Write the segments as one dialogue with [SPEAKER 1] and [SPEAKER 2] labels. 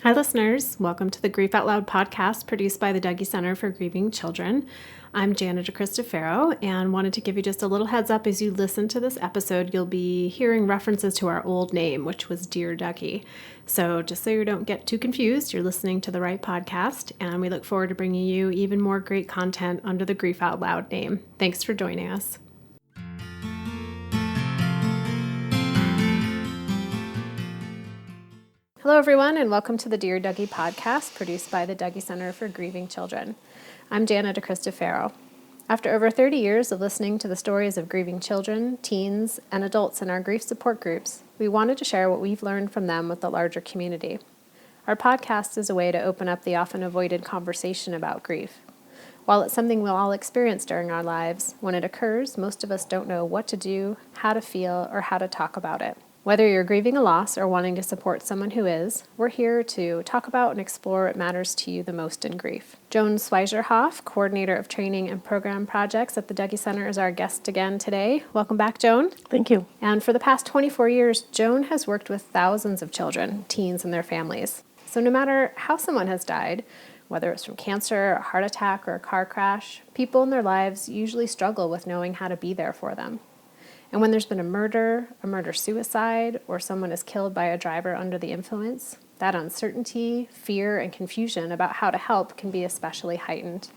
[SPEAKER 1] Hi, listeners. Welcome to the Grief Out Loud podcast produced by the Dougy Center for Grieving Children. I'm Jana and wanted to give you just a little heads up as you listen to this episode. You'll be hearing references to our old name, which was Dear Dougy. So just so you don't get too confused, you're listening to the right podcast, and we look forward to bringing you even more great content under the Grief Out Loud name. Thanks for joining us. Hello, everyone, and welcome to the Dear Dougy podcast produced by the Dougy Center for Grieving Children. I'm Jana After over 30 years of listening to the stories of grieving children, teens, and adults in our grief support groups, we wanted to share what we've learned from them with the larger community. Our podcast is a way to open up the often avoided conversation about grief. While it's something we'll all experience during our lives, when it occurs, most of us don't know what to do, how to feel, or how to talk about it. Whether you're grieving a loss or wanting to support someone who is, we're here to talk about and explore what matters to you the most in grief. Joan Schweiserhoff, Coordinator of Training and Program Projects at the Dougy Center, is our guest again today. Welcome back, Joan.
[SPEAKER 2] Thank you.
[SPEAKER 1] And for the past 24 years, Joan has worked with thousands of children, teens, and their families. So no matter how someone has died, whether it's from cancer, a heart attack, or a car crash, people in their lives usually struggle with knowing how to be there for them. And when there's been a murder-suicide, or someone is killed by a driver under the influence, that uncertainty, fear, and confusion about how to help can be especially heightened.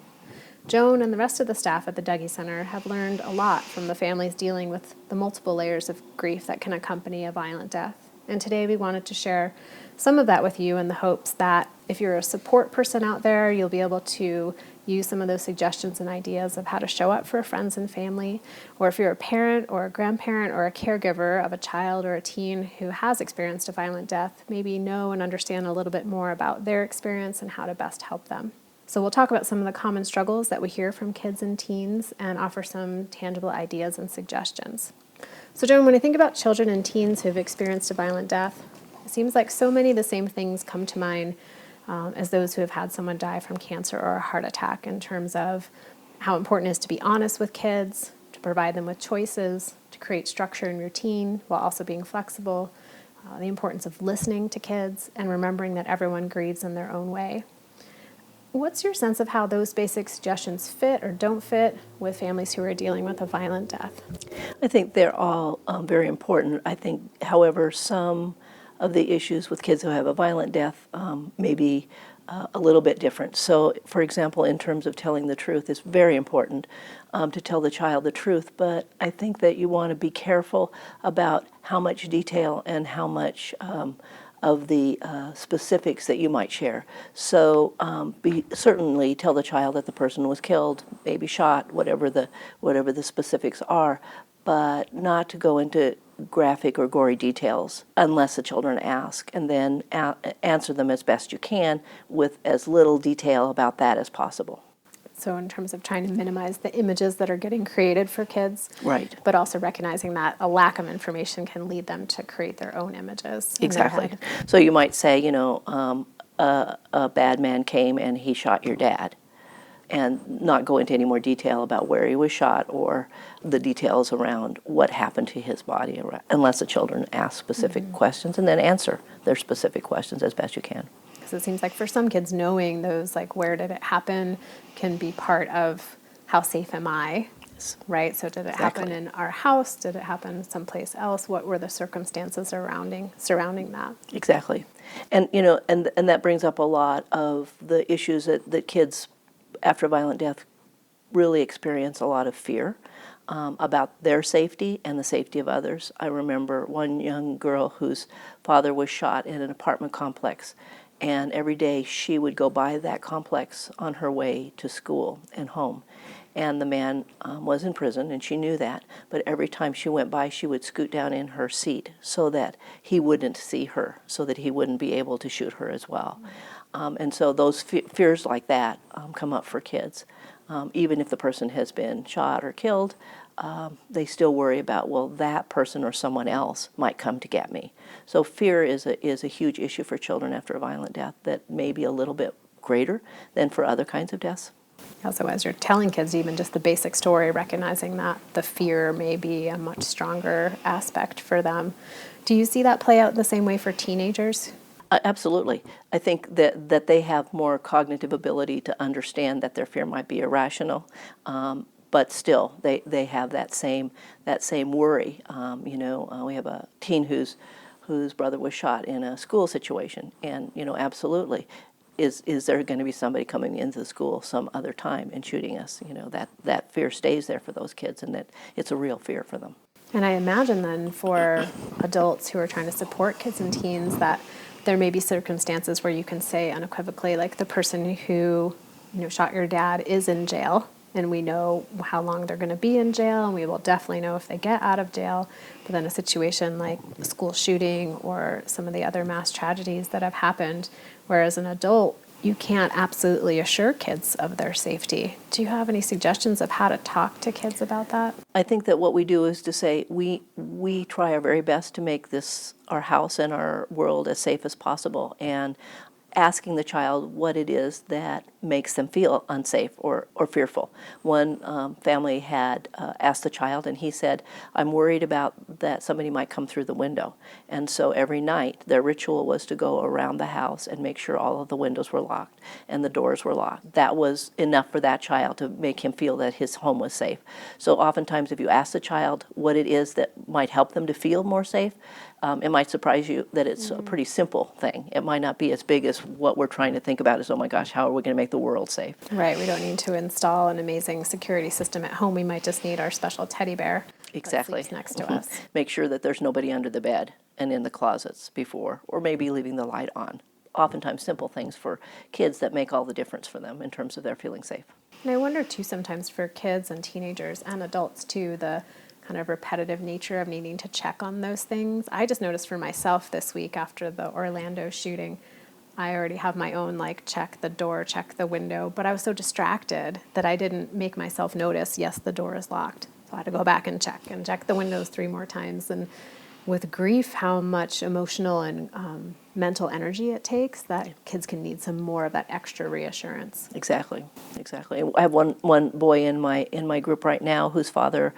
[SPEAKER 1] Joan and the rest of the staff at the Dougy Center have learned a lot from the families dealing with the multiple layers of grief that can accompany a violent death. And today we wanted to share some of that with you in the hopes that if you're a support person out there, you'll be able to use some of those suggestions and ideas of how to show up for friends and family, or if you're a parent or a grandparent or a caregiver of a child or a teen who has experienced a violent death, maybe know and understand a little bit more about their experience and how to best help them. So we'll talk about some of the common struggles that we hear from kids and teens and offer some tangible ideas and suggestions. So Joan, when I think about children and teens who've experienced a violent death, it seems like so many of the same things come to mind as those who have had someone die from cancer or a heart attack, in terms of how important it is to be honest with kids, to provide them with choices, to create structure and routine while also being flexible, the importance of listening to kids, and remembering that everyone grieves in their own way. What's your sense of how those basic suggestions fit or don't fit with families who are dealing with a violent death?
[SPEAKER 2] I think they're all very important. I think, however, some of the issues with kids who have a violent death may be a little bit different. So, for example, in terms of telling the truth, it's very important to tell the child the truth, but I think that you want to be careful about how much detail and how much of the specifics that you might share. So certainly tell the child that the person was killed, maybe shot, whatever the specifics are, but not to go into graphic or gory details unless the children ask, and then answer them as best you can with as little detail about that as possible.
[SPEAKER 1] So in terms of trying to minimize the images that are getting created for kids,
[SPEAKER 2] right,
[SPEAKER 1] but also recognizing that a lack of information can lead them to create their own images.
[SPEAKER 2] Exactly. So you might say, a bad man came and he shot your dad, and not go into any more detail about where he was shot or the details around what happened to his body, unless the children ask specific questions, and then answer their specific questions as best you can.
[SPEAKER 1] Because it seems like for some kids, knowing those, like, where did it happen, can be part of how safe am I, right? So did it happen in our house? Did it happen someplace else? What were the circumstances surrounding that?
[SPEAKER 2] Exactly. And, and that brings up a lot of the issues that kids after violent death really experience a lot of fear about their safety and the safety of others. I remember one young girl whose father was shot in an apartment complex, and every day she would go by that complex on her way to school and home. And the man was in prison, and she knew that, but every time she went by, she would scoot down in her seat so that he wouldn't see her, so that he wouldn't be able to shoot her as well. And so those fears like that come up for kids. Even if the person has been shot or killed, they still worry about, well, that person or someone else might come to get me. So fear is a huge issue for children after a violent death that may be a little bit greater than for other kinds of deaths.
[SPEAKER 1] Also, as you're telling kids even just the basic story, recognizing that the fear may be a much stronger aspect for them. Do you see that play out the same way for teenagers?
[SPEAKER 2] Absolutely. I think that they have more cognitive ability to understand that their fear might be irrational, but still they have that same worry. We have a teen whose brother was shot in a school situation, and absolutely, is there going to be somebody coming into the school some other time and shooting us? That fear stays there for those kids, and that it's a real fear for them.
[SPEAKER 1] And I imagine then for adults who are trying to support kids and teens that there may be circumstances where you can say unequivocally, like the person who shot your dad is in jail, and we know how long they're going to be in jail, and we will definitely know if they get out of jail. But then a situation like a school shooting or some of the other mass tragedies that have happened, whereas an adult, you can't absolutely assure kids of their safety. Do you have any suggestions of how to talk to kids about that?
[SPEAKER 2] I think that what we do is to say we try our very best to make this, our house and our world, as safe as possible, and asking the child what it is that makes them feel unsafe or fearful. One family had asked the child, and he said, "I'm worried about that somebody might come through the window." And so every night their ritual was to go around the house and make sure all of the windows were locked and the doors were locked. That was enough for that child to make him feel that his home was safe. So oftentimes if you ask the child what it is that might help them to feel more safe, it might surprise you that it's a pretty simple thing. It might not be as big as what we're trying to think about as, oh my gosh, how are we going to make the world safe?
[SPEAKER 1] Right, we don't need to install an amazing security system at home. We might just need our special teddy bear
[SPEAKER 2] Exactly.
[SPEAKER 1] that sleeps next to us.
[SPEAKER 2] Make sure that there's nobody under the bed and in the closets before, or maybe leaving the light on. Oftentimes simple things for kids that make all the difference for them in terms of their feeling safe.
[SPEAKER 1] And I wonder too sometimes for kids and teenagers and adults too, the kind of repetitive nature of needing to check on those things. I just noticed for myself this week after the Orlando shooting, I already have my own check the door, check the window, but I was so distracted that I didn't make myself notice, yes, the door is locked. So I had to go back and check the windows 3 more times. And with grief, how much emotional and mental energy it takes, that kids can need some more of that extra reassurance.
[SPEAKER 2] Exactly. I have one boy in my group right now whose father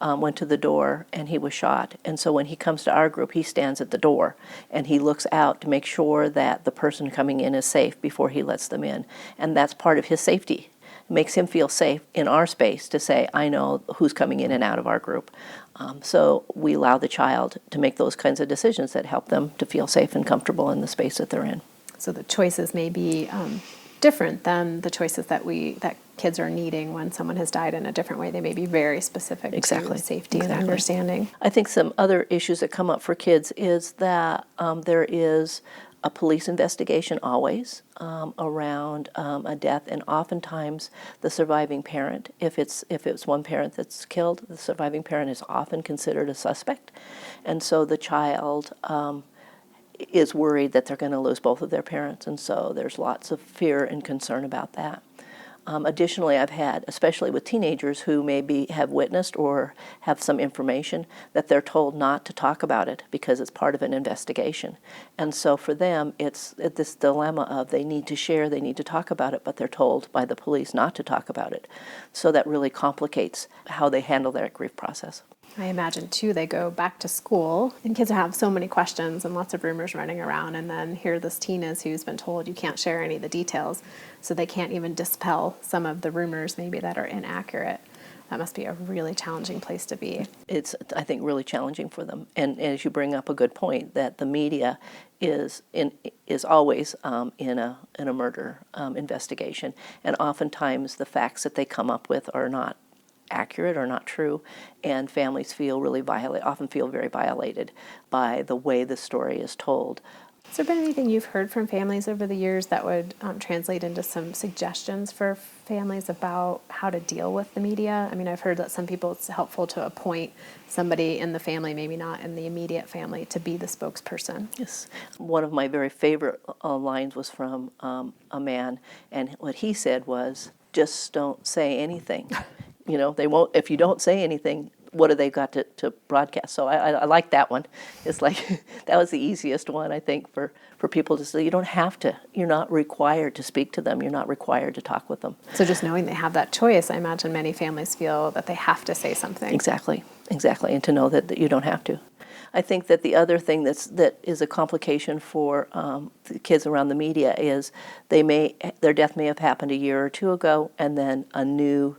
[SPEAKER 2] went to the door and he was shot. And so when he comes to our group, he stands at the door and he looks out to make sure that the person coming in is safe before he lets them in. And that's part of his safety. It makes him feel safe in our space to say, I know who's coming in and out of our group. So we allow the child to make those kinds of decisions that help them to feel safe and comfortable in the space that they're in.
[SPEAKER 1] So the choices may be different than the choices that kids are needing when someone has died in a different way. They may be very specific to safety and understanding.
[SPEAKER 2] I think some other issues that come up for kids is that there is a police investigation always around a death, and oftentimes the surviving parent, if it's one parent that's killed, the surviving parent is often considered a suspect, and so the child is worried that they're going to lose both of their parents, and so there's lots of fear and concern about that. Additionally, I've had, especially with teenagers who maybe have witnessed or have some information, that they're told not to talk about it because it's part of an investigation. And so for them, it's this dilemma of they need to share, they need to talk about it, but they're told by the police not to talk about it. So that really complicates how they handle their grief process.
[SPEAKER 1] I imagine, too, they go back to school, and kids have so many questions and lots of rumors running around, and then here this teen is who's been told you can't share any of the details, so they can't even dispel some of the rumors maybe that are inaccurate. That must be a really challenging place to be.
[SPEAKER 2] It's, I think, really challenging for them. And as you bring up a good point, that the media is always in a murder investigation, and oftentimes the facts that they come up with are not accurate or not true, and families often feel very violated by the way the story is told.
[SPEAKER 1] Has there been anything you've heard from families over the years that would translate into some suggestions for families about how to deal with the media? I mean, I've heard that some people it's helpful to appoint somebody in the family, maybe not in the immediate family, to be the spokesperson.
[SPEAKER 2] Yes. One of my very favorite lines was from a man, and what he said was, just don't say anything. They won't, if you don't say anything, what do they got to broadcast? So I like that one. It's like, that was the easiest one, I think, for people to say, you don't have to. You're not required to speak to them. You're not required to talk with them.
[SPEAKER 1] So just knowing they have that choice, I imagine many families feel that they have to say something.
[SPEAKER 2] Exactly. And to know that you don't have to. I think that the other thing that is a complication for the kids around the media is their death may have happened a year or two ago, and then a new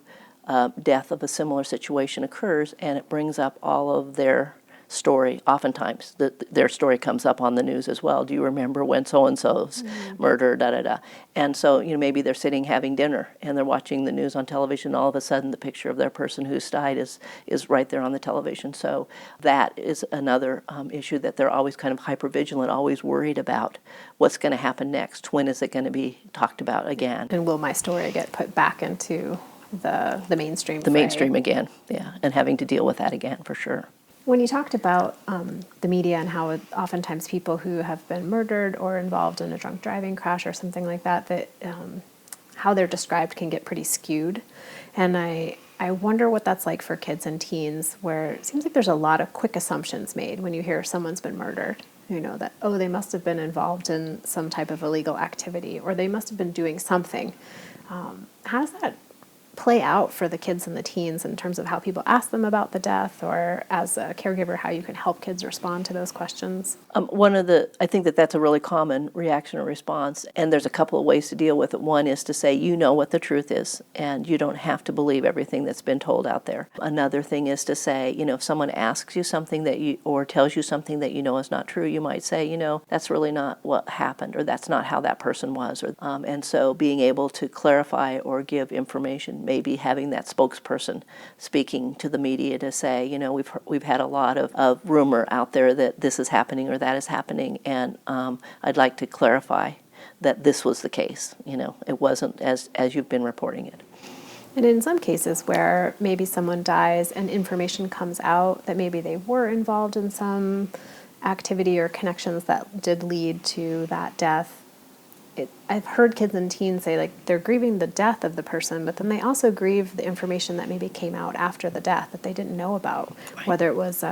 [SPEAKER 2] death of a similar situation occurs, and it brings up all of their story. Oftentimes, their story comes up on the news as well. Do you remember when so-and-so's murder, da-da-da? And so, maybe they're sitting having dinner, and they're watching the news on television, and all of a sudden the picture of their person who's died is right there on the television. So that is another issue that they're always kind of hypervigilant, always worried about what's going to happen next. When is it going to be talked about again?
[SPEAKER 1] And will my story get put back into the mainstream
[SPEAKER 2] The
[SPEAKER 1] fray?
[SPEAKER 2] mainstream again, yeah, and having to deal with that again, for sure.
[SPEAKER 1] When you talked about the media and how oftentimes people who have been murdered or involved in a drunk driving crash or something like that, how they're described can get pretty skewed. And I wonder what that's like for kids and teens, where it seems like there's a lot of quick assumptions made when you hear someone's been murdered. That, they must have been involved in some type of illegal activity, or they must have been doing something. How does that play out for the kids and the teens in terms of how people ask them about the death, or as a caregiver, how you can help kids respond to those questions?
[SPEAKER 2] I think that's a really common reaction or response, and there's a couple of ways to deal with it. One is to say, what the truth is, and you don't have to believe everything that's been told out there. Another thing is to say, if someone asks you something or tells you something that is not true, you might say, that's really not what happened, or that's not how that person was. And so being able to clarify or give information, maybe having that spokesperson speaking to the media to say, we've had a lot of rumor out there that this is happening or that is happening, and I'd like to clarify that this was the case. It wasn't as you've been reporting it.
[SPEAKER 1] And in some cases where maybe someone dies and information comes out that maybe they were involved in some activity or connections that did lead to that death, I've heard kids and teens say, like, they're grieving the death of the person, but then they also grieve the information that maybe came out after the death that they didn't know about, right. Whether it was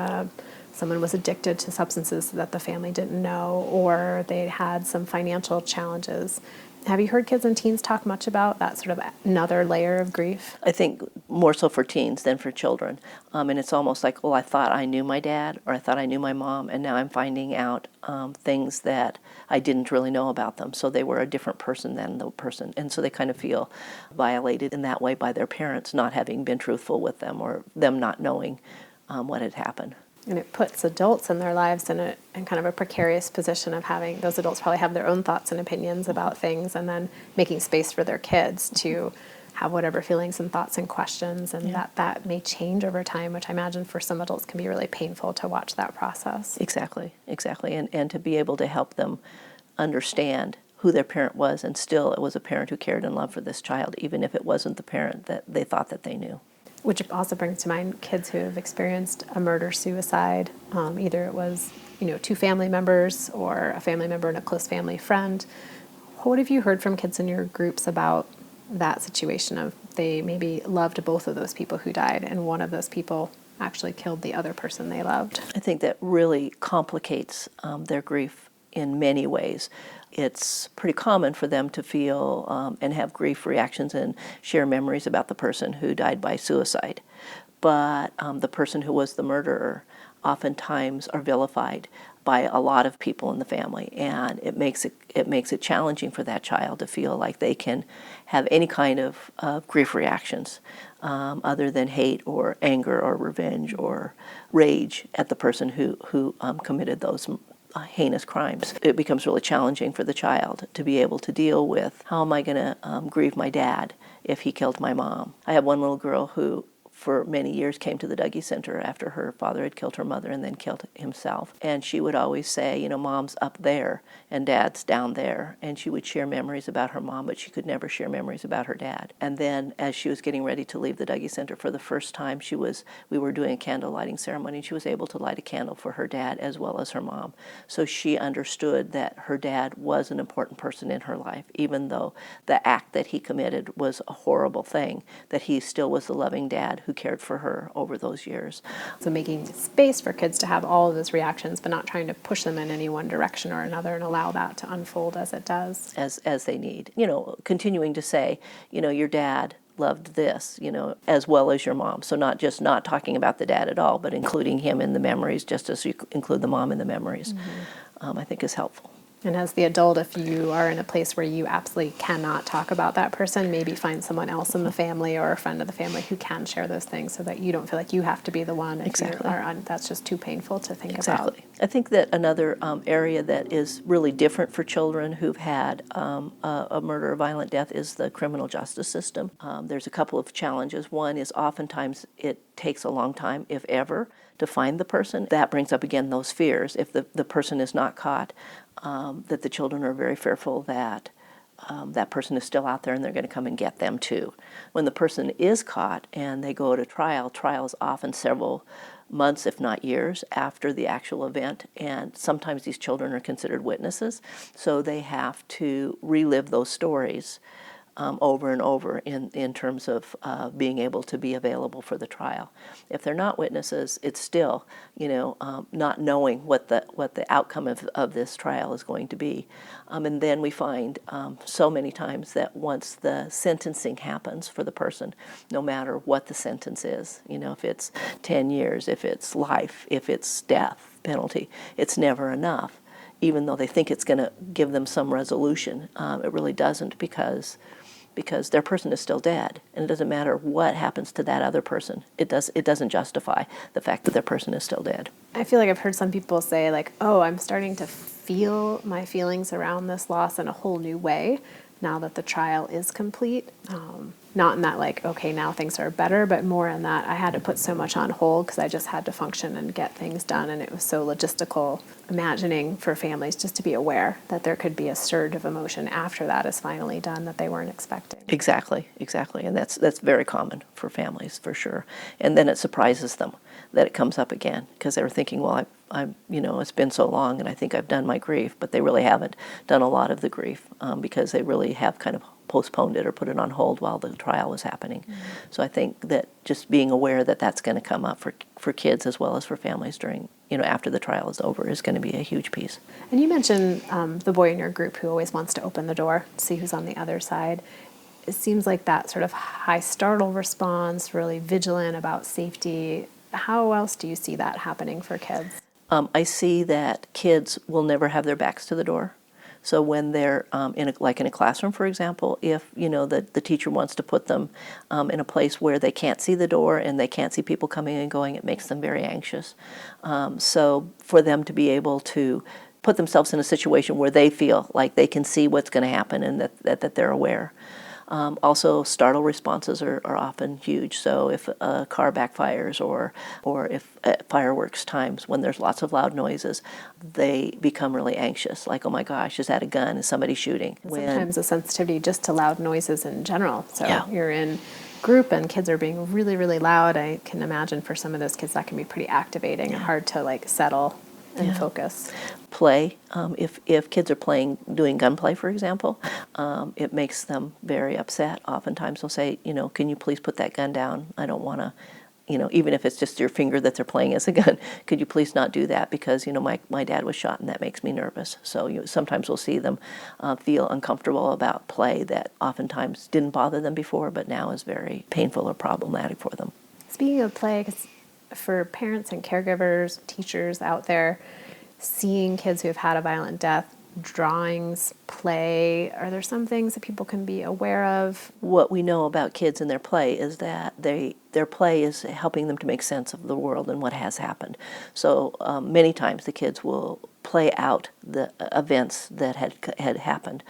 [SPEAKER 1] someone was addicted to substances that the family didn't know, or they had some financial challenges. Have you heard kids and teens talk much about that sort of another layer of grief?
[SPEAKER 2] I think more so for teens than for children. And it's almost like, I thought I knew my dad, or I thought I knew my mom, and now I'm finding out things that I didn't really know about them. So they were a different person than the person. And so they kind of feel violated in that way by their parents not having been truthful with them, or them not knowing what had happened.
[SPEAKER 1] And it puts adults in their lives in kind of a precarious position of having those adults probably have their own thoughts and opinions about things, and then making space for their kids to have whatever feelings and thoughts and questions, and that may change over time, which I imagine for some adults can be really painful to watch that process.
[SPEAKER 2] Exactly. And to be able to help them understand who their parent was, and still it was a parent who cared and loved for this child, even if it wasn't the parent that they thought that they knew.
[SPEAKER 1] Which also brings to mind kids who have experienced a murder-suicide. Either it was, two family members, or a family member and a close family friend. What have you heard from kids in your groups about that situation of they maybe loved both of those people who died, and one of those people actually killed the other person they loved?
[SPEAKER 2] I think that really complicates their grief in many ways. It's pretty common for them to feel and have grief reactions and share memories about the person who died by suicide. But the person who was the murderer oftentimes are vilified by a lot of people in the family, and it makes it challenging for that child to feel like they can have any kind of grief reactions other than hate or anger or revenge or rage at the person who committed those heinous crimes. It becomes really challenging for the child to be able to deal with, how am I going to grieve my dad if he killed my mom? I have one little girl who for many years came to the Dougy Center after her father had killed her mother and then killed himself. And she would always say, Mom's up there and Dad's down there. And she would share memories about her mom, but she could never share memories about her dad. And then as she was getting ready to leave the Dougy Center for the first time, we were doing a candle lighting ceremony, and she was able to light a candle for her dad as well as her mom. So she understood that her dad was an important person in her life, even though the act that he committed was a horrible thing, that he still was the loving dad who cared for her over those years.
[SPEAKER 1] So making space for kids to have all of those reactions, but not trying to push them in any one direction or another, and allow that to unfold as it does.
[SPEAKER 2] As they need. Continuing to say, your dad loved this, as well as your mom. So not just not talking about the dad at all, but including him in the memories, just as you include the mom in the memories, I think is helpful.
[SPEAKER 1] And as the adult, if you are in a place where you absolutely cannot talk about that person, maybe find someone else in the family or a friend of the family who can share those things so that you don't feel like you have to be the one. If
[SPEAKER 2] Exactly.
[SPEAKER 1] That's just too painful to think about.
[SPEAKER 2] Exactly. I think that another area that is really different for children who've had a murder or violent death is the criminal justice system. There's a couple of challenges. One is oftentimes it takes a long time, if ever, to find the person. That brings up again those fears. If the person is not caught, that the children are very fearful that that person is still out there and they're going to come and get them too. When the person is caught and they go to trial, trial is often several months, if not years, after the actual event, and sometimes these children are considered witnesses, so they have to relive those stories over and over in terms of being able to be available for the trial. If they're not witnesses, it's still, not knowing what the outcome of this trial is going to be. And then we find so many times that once the sentencing happens for the person, no matter what the sentence is, if it's 10 years, if it's life, if it's death penalty, it's never enough. Even though they think it's going to give them some resolution, it really doesn't, because their person is still dead, and it doesn't matter what happens to that other person. It doesn't justify the fact that their person is still dead.
[SPEAKER 1] I feel like I've heard some people say, like, oh, I'm starting to feel my feelings around this loss in a whole new way now that the trial is complete. Not in that, like, okay, now things are better, but more in that I had to put so much on hold because I just had to function and get things done, and it was so logistical. Imagining for families just to be aware that there could be a surge of emotion after that is finally done that they weren't expecting.
[SPEAKER 2] Exactly, and that's very common for families, for sure. And then it surprises them that it comes up again, because they were thinking, well, I'm it's been so long and I think I've done my grief, but they really haven't done a lot of the grief because they really have kind of postponed it or put it on hold while the trial was happening. Mm-hmm. So I think that just being aware that that's going to come up for kids as well as for families during, after the trial is over, is going to be a huge piece.
[SPEAKER 1] And you mentioned the boy in your group who always wants to open the door, see who's on the other side. It seems like that sort of high startle response, really vigilant about safety. How else do you see that happening for kids?
[SPEAKER 2] I see that kids will never have their backs to the door. So when they're in a classroom, for example, if the teacher wants to put them in a place where they can't see the door and they can't see people coming and going, it makes them very anxious. So for them to be able to put themselves in a situation where they feel like they can see what's going to happen and that they're aware. Also, startle responses are often huge. So if a car backfires or if at fireworks times when there's lots of loud noises, they become really anxious. Like, oh my gosh, is that a gun? Is somebody shooting?
[SPEAKER 1] Sometimes a sensitivity just to loud noises in general. So
[SPEAKER 2] yeah.
[SPEAKER 1] You're in group and kids are being really, really loud. I can imagine for some of those kids that can be pretty activating and hard to settle and focus.
[SPEAKER 2] Play, if kids are doing gunplay, for example, it makes them very upset. Oftentimes they'll say, can you please put that gun down? I don't want to, even if it's just your finger that they're playing as a gun, could you please not do that? Because, my dad was shot and that makes me nervous. So sometimes we'll see them feel uncomfortable about play that oftentimes didn't bother them before, but now is very painful or problematic for them.
[SPEAKER 1] Speaking of play, 'cause for parents and caregivers, teachers out there, seeing kids who have had a violent death, drawings, play, are there some things that people can be aware of?
[SPEAKER 2] What we know about kids and their play is that their play is helping them to make sense of the world and what has happened. So many times the kids will play out the events that had happened.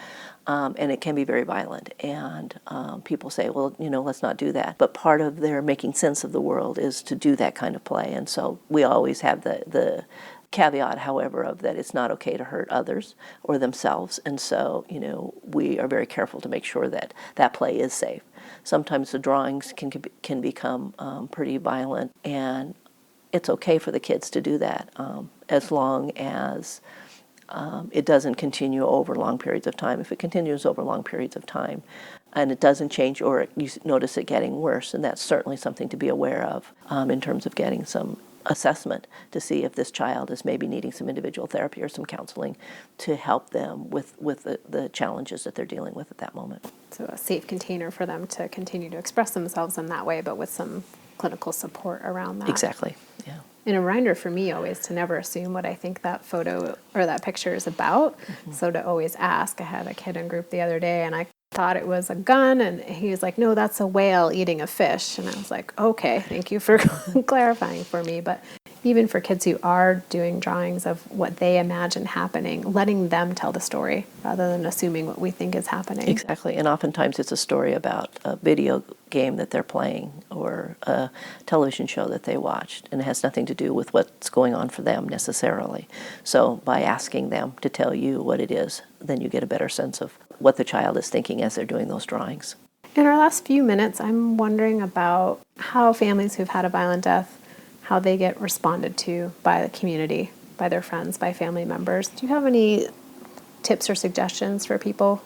[SPEAKER 2] And it can be very violent. And people say, well, let's not do that. But part of their making sense of the world is to do that kind of play. And so we always have the caveat, however, of that it's not okay to hurt others or themselves. And so, we are very careful to make sure that that play is safe. Sometimes the drawings can become pretty violent, and it's okay for the kids to do that as long as it doesn't continue over long periods of time. If it continues over long periods of time and it doesn't change or you notice it getting worse, and that's certainly something to be aware of in terms of getting some assessment to see if this child is maybe needing some individual therapy or some counseling to help them with the challenges that they're dealing with at that moment.
[SPEAKER 1] So a safe container for them to continue to express themselves in that way, but with some clinical support around that.
[SPEAKER 2] Exactly, yeah.
[SPEAKER 1] And a reminder for me always to never assume what I think that photo or that picture is about. So to always ask. I had a kid in group the other day and I thought it was a gun and he was like, no, that's a whale eating a fish. And I was like, okay, thank you for clarifying for me. But even for kids who are doing drawings of what they imagine happening, letting them tell the story rather than assuming what we think is happening.
[SPEAKER 2] Exactly, and oftentimes it's a story about a video game that they're playing or a television show that they watched, and it has nothing to do with what's going on for them necessarily. So by asking them to tell you what it is, then you get a better sense of what the child is thinking as they're doing those drawings.
[SPEAKER 1] In our last few minutes, I'm wondering about how families who've had a violent death, how they get responded to by the community, by their friends, by family members. Do you have any tips or suggestions for people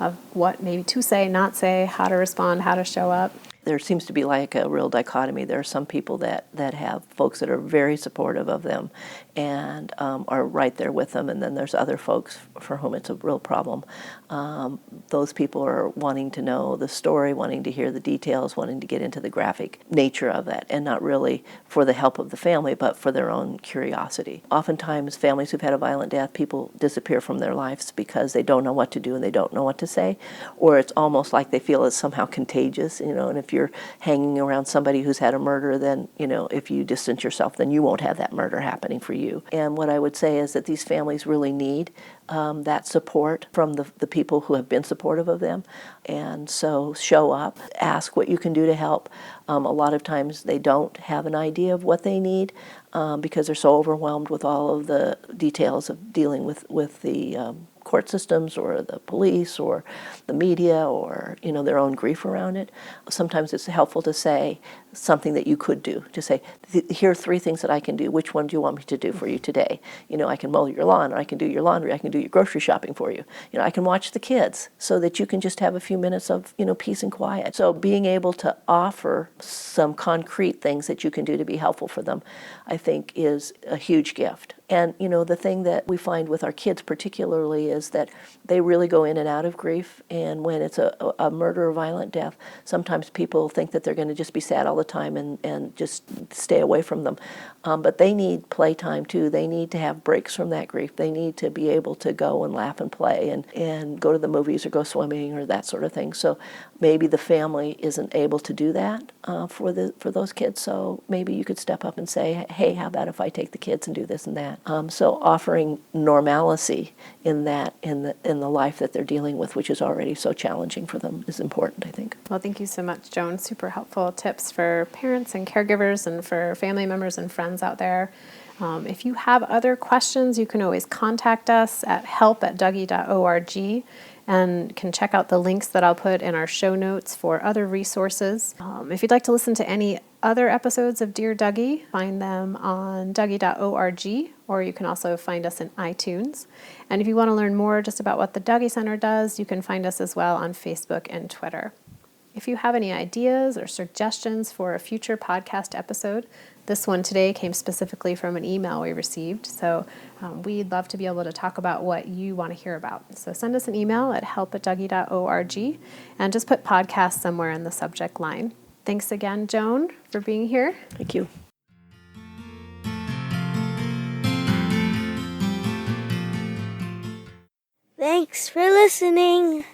[SPEAKER 1] of what maybe to say, not say, how to respond, how to show up?
[SPEAKER 2] There seems to be like a real dichotomy. There are some people that have folks that are very supportive of them and are right there with them, and then there's other folks for whom it's a real problem. Those people are wanting to know the story, wanting to hear the details, wanting to get into the graphic nature of that, and not really for the help of the family, but for their own curiosity. Oftentimes, families who've had a violent death, people disappear from their lives because they don't know what to do and they don't know what to say, or it's almost like they feel it's somehow contagious, and if you're hanging around somebody who's had a murder, then, if you distance yourself, then you won't have that murder happening for you. And what I would say is that these families really need that support from the people who have been supportive of them. And so show up, ask what you can do to help. A lot of times they don't have an idea of what they need because they're so overwhelmed with all of the details of dealing with the court systems or the police or the media or their own grief around it. Sometimes it's helpful to say something that you could do, to say, here are 3 things that I can do. Which one do you want me to do for you today? I can mow your lawn, or I can do your laundry, I can do your grocery shopping for you. I can watch the kids so that you can just have a few minutes of peace and quiet. So being able to offer some concrete things that you can do to be helpful for them, I think is a huge gift. And the thing that we find with our kids particularly is that they really go in and out of grief, and when it's a murder or violent death, sometimes people think that they're going to just be sad all the time and just stay away from them. But they need playtime too. They need to have breaks from that grief. They need to be able to go and laugh and play and go to the movies or go swimming or that sort of thing. So maybe the family isn't able to do that for those kids. So maybe you could step up and say, hey, how about if I take the kids and do this and that? So offering normalcy in the life that they're dealing with, which is already so challenging for them, is important, I think.
[SPEAKER 1] Well, thank you so much, Joan. Super helpful tips for parents and caregivers and for family members and friends out there. If you have other questions, you can always contact us at help@dougy.org and can check out the links that I'll put in our show notes for other resources. If you'd like to listen to any other episodes of Dear Dougy, find them on dougy.org, or you can also find us in iTunes. And if you want to learn more just about what the Dougy Center does, you can find us as well on Facebook and Twitter. If you have any ideas or suggestions for a future podcast episode, this one today came specifically from an email we received, so we'd love to be able to talk about what you want to hear about. So send us an email at help@dougy.org and just put podcast somewhere in the subject line. Thanks again, Joan, for being here.
[SPEAKER 2] Thank you.
[SPEAKER 3] Thanks for listening.